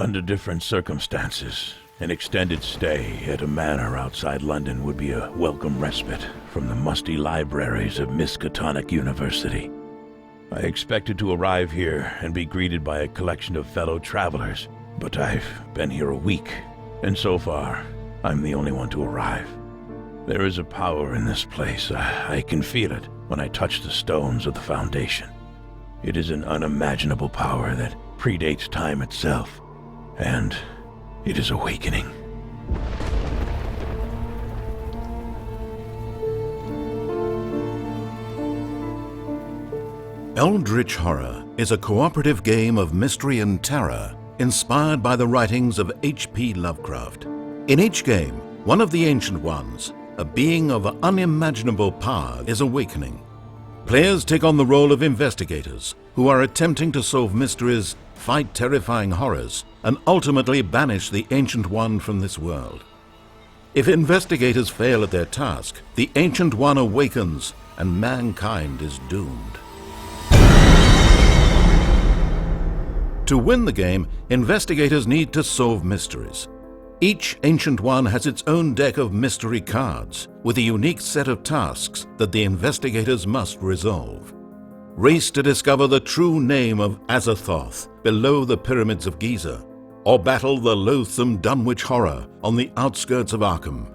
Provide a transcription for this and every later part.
Under different circumstances, an extended stay at a manor outside London would be a welcome respite from the musty libraries of Miskatonic University. I expected to arrive here and be greeted by a collection of fellow travelers, but I've been here a week, and so far, I'm the only one to arrive. There is a power in this place. I can feel it when I touch the stones of the foundation. It is an unimaginable power that predates time itself, and it is awakening. Eldritch Horror is a cooperative game of mystery and terror inspired by the writings of H.P. Lovecraft. In each game, one of the Ancient Ones, a being of unimaginable power, is awakening. Players take on the role of investigators who are attempting to solve mysteries, fight terrifying horrors, and ultimately banish the Ancient One from this world. If investigators fail at their task, the Ancient One awakens and mankind is doomed. To win the game, investigators need to solve mysteries. Each Ancient One has its own deck of mystery cards, with a unique set of tasks that the investigators must resolve. Race to discover the true name of Azathoth below the pyramids of Giza, or battle the loathsome Dunwich Horror on the outskirts of Arkham.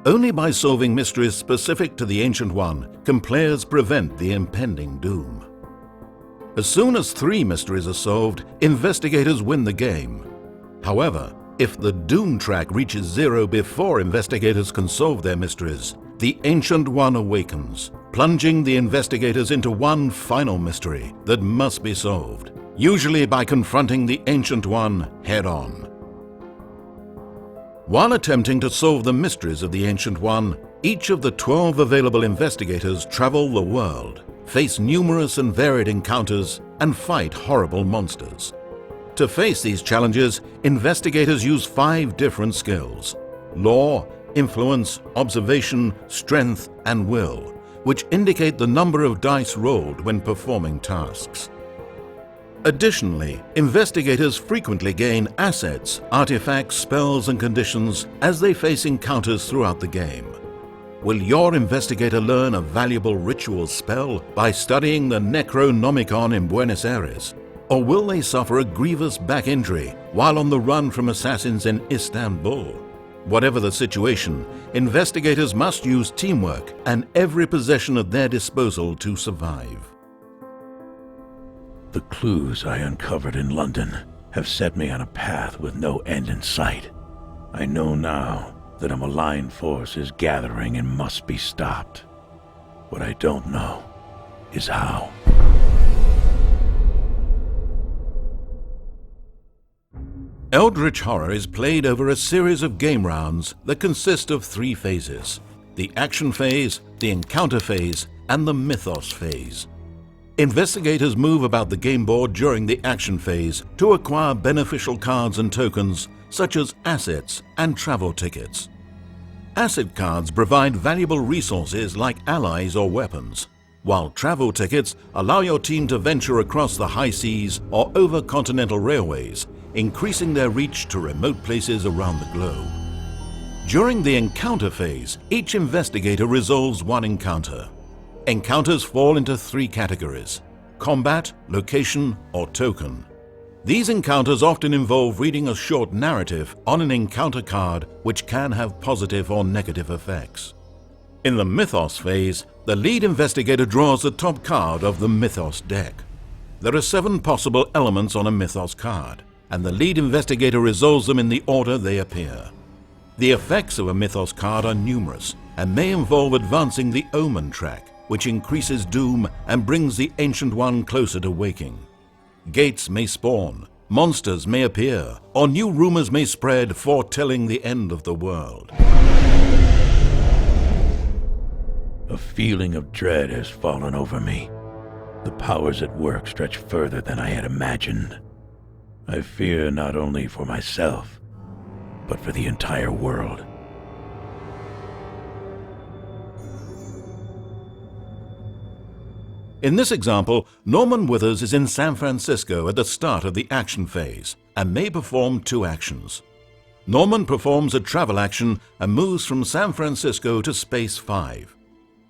Only by solving mysteries specific to the Ancient One can players prevent the impending doom. As soon as 3 mysteries are solved, investigators win the game. However, if the doom track reaches 0 before investigators can solve their mysteries, the Ancient One awakens, plunging the investigators into one final mystery that must be solved, usually by confronting the Ancient One head-on. While attempting to solve the mysteries of the Ancient One, each of the 12 available investigators travel the world, face numerous and varied encounters, and fight horrible monsters. To face these challenges, investigators use 5 different skills: lore, influence, observation, strength, and will, which indicate the number of dice rolled when performing tasks. Additionally, investigators frequently gain assets, artifacts, spells, and conditions as they face encounters throughout the game. Will your investigator learn a valuable ritual spell by studying the Necronomicon in Buenos Aires? Or will they suffer a grievous back injury while on the run from assassins in Istanbul? Whatever the situation, investigators must use teamwork and every possession at their disposal to survive. The clues I uncovered in London have set me on a path with no end in sight. I know now that a malign force is gathering and must be stopped. What I don't know is how. Eldritch Horror is played over a series of game rounds that consist of 3 phases: the action phase, the encounter phase, and the mythos phase. Investigators move about the game board during the action phase to acquire beneficial cards and tokens such as assets and travel tickets. Asset cards provide valuable resources like allies or weapons, while travel tickets allow your team to venture across the high seas or over continental railways, increasing their reach to remote places around the globe. During the encounter phase, each investigator resolves one encounter. Encounters fall into 3 categories: combat, location, or token. These encounters often involve reading a short narrative on an encounter card, which can have positive or negative effects. In the mythos phase, the lead investigator draws the top card of the mythos deck. There are 7 possible elements on a mythos card, and the lead investigator resolves them in the order they appear. The effects of a mythos card are numerous and may involve advancing the omen track, which increases doom and brings the Ancient One closer to waking. Gates may spawn, monsters may appear, or new rumors may spread foretelling the end of the world. A feeling of dread has fallen over me. The powers at work stretch further than I had imagined. I fear not only for myself, but for the entire world. In this example, Norman Withers is in San Francisco at the start of the action phase and may perform 2 actions. Norman performs a travel action and moves from San Francisco to Space 5.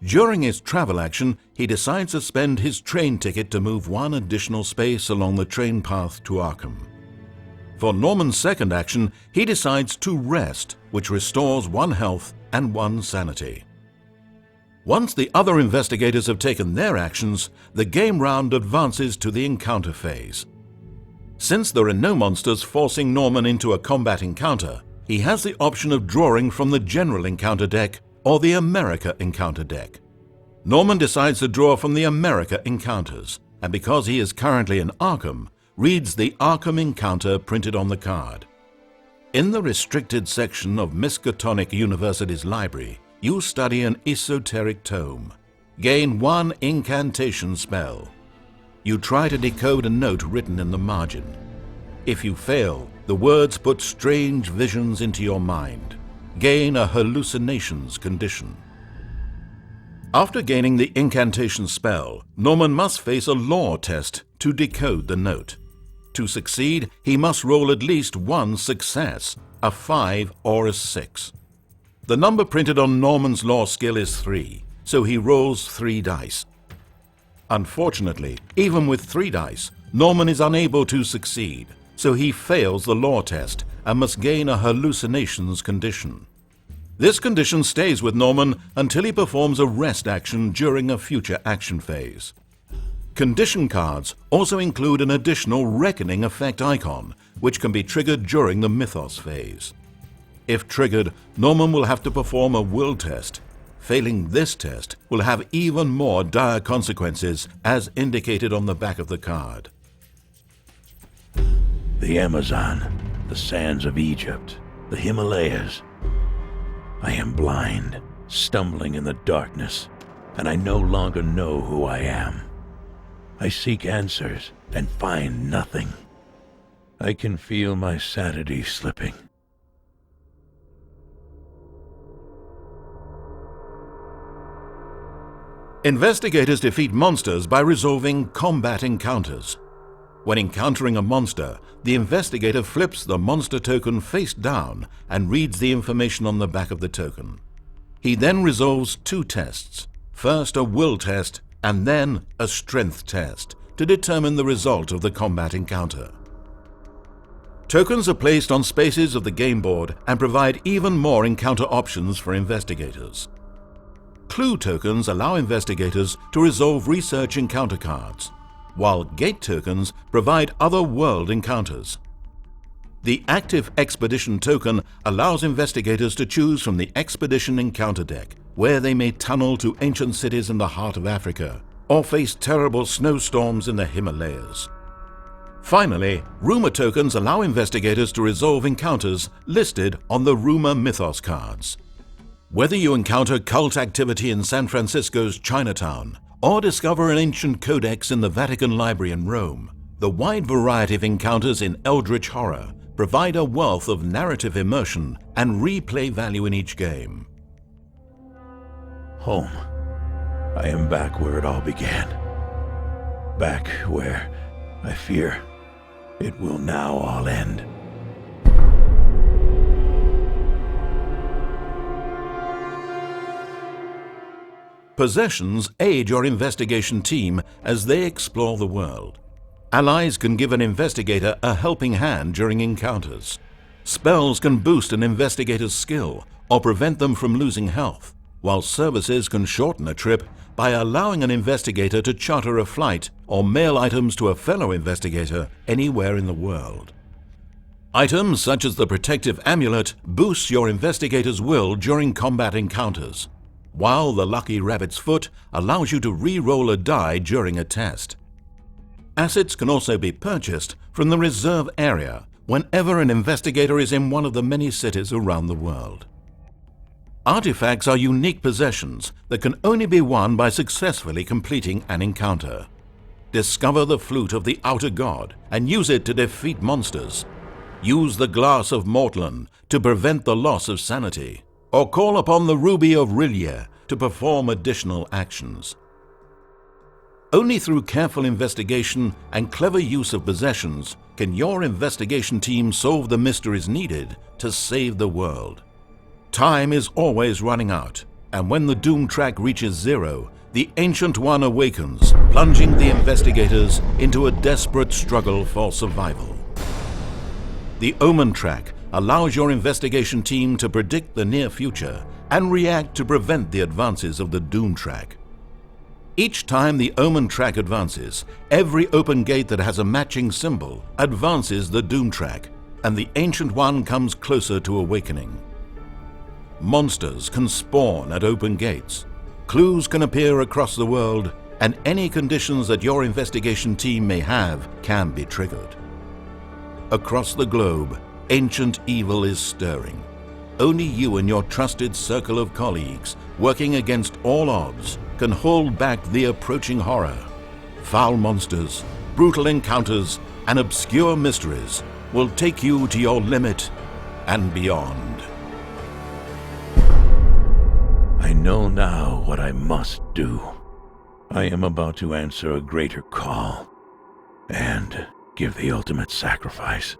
During his travel action, he decides to spend his train ticket to move 1 additional space along the train path to Arkham. For Norman's second action, he decides to rest, which restores 1 health and 1 sanity. Once the other investigators have taken their actions, the game round advances to the encounter phase. Since there are no monsters forcing Norman into a combat encounter, he has the option of drawing from the General Encounter deck or the America Encounter deck. Norman decides to draw from the America Encounters, and because he is currently in Arkham, reads the Arkham Encounter printed on the card. In the restricted section of Miskatonic University's library, you study an esoteric tome. Gain 1 incantation spell. You try to decode a note written in the margin. If you fail, the words put strange visions into your mind. Gain a hallucinations condition. After gaining the incantation spell, Norman must face a lore test to decode the note. To succeed, he must roll at least 1 success, a 5 or a 6. The number printed on Norman's lore skill is 3, so he rolls 3 dice. Unfortunately, even with 3 dice, Norman is unable to succeed, so he fails the lore test and must gain a hallucinations condition. This condition stays with Norman until he performs a rest action during a future action phase. Condition cards also include an additional reckoning effect icon, which can be triggered during the mythos phase. If triggered, Norman will have to perform a will test. Failing this test will have even more dire consequences, as indicated on the back of the card. The Amazon, the sands of Egypt, the Himalayas. I am blind, stumbling in the darkness, and I no longer know who I am. I seek answers and find nothing. I can feel my sanity slipping. Investigators defeat monsters by resolving combat encounters. When encountering a monster, the investigator flips the monster token face down and reads the information on the back of the token. He then resolves 2 tests, first a will test and then a strength test, to determine the result of the combat encounter. Tokens are placed on spaces of the game board and provide even more encounter options for investigators. Clue tokens allow investigators to resolve research encounter cards, while gate tokens provide other world encounters. The active expedition token allows investigators to choose from the expedition encounter deck, where they may tunnel to ancient cities in the heart of Africa, or face terrible snowstorms in the Himalayas. Finally, rumor tokens allow investigators to resolve encounters listed on the rumor mythos cards. Whether you encounter cult activity in San Francisco's Chinatown or discover an ancient codex in the Vatican Library in Rome, the wide variety of encounters in Eldritch Horror provide a wealth of narrative immersion and replay value in each game. Home. I am back where it all began. Back where I fear it will now all end. Possessions aid your investigation team as they explore the world. Allies can give an investigator a helping hand during encounters. Spells can boost an investigator's skill or prevent them from losing health, while services can shorten a trip by allowing an investigator to charter a flight or mail items to a fellow investigator anywhere in the world. Items such as the protective amulet boosts your investigator's will during combat encounters, while the lucky rabbit's foot allows you to re-roll a die during a test. Assets can also be purchased from the reserve area whenever an investigator is in one of the many cities around the world. Artifacts are unique possessions that can only be won by successfully completing an encounter. Discover the flute of the outer god and use it to defeat monsters. Use the glass of Mortland to prevent the loss of sanity, or call upon the ruby of Rillier to perform additional actions. Only through careful investigation and clever use of possessions can your investigation team solve the mysteries needed to save the world. Time is always running out, and when the doom track reaches zero, the Ancient One awakens, plunging the investigators into a desperate struggle for survival. The Omen track allows your investigation team to predict the near future and react to prevent the advances of the doom track. Each time the Omen track advances, every open gate that has a matching symbol advances the doom track, and the Ancient One comes closer to awakening. Monsters can spawn at open gates. Clues can appear across the world, and any conditions that your investigation team may have can be triggered. Across the globe, ancient evil is stirring. Only you and your trusted circle of colleagues, working against all odds, can hold back the approaching horror. Foul monsters, brutal encounters, and obscure mysteries will take you to your limit and beyond. I know now what I must do. I am about to answer a greater call and give the ultimate sacrifice.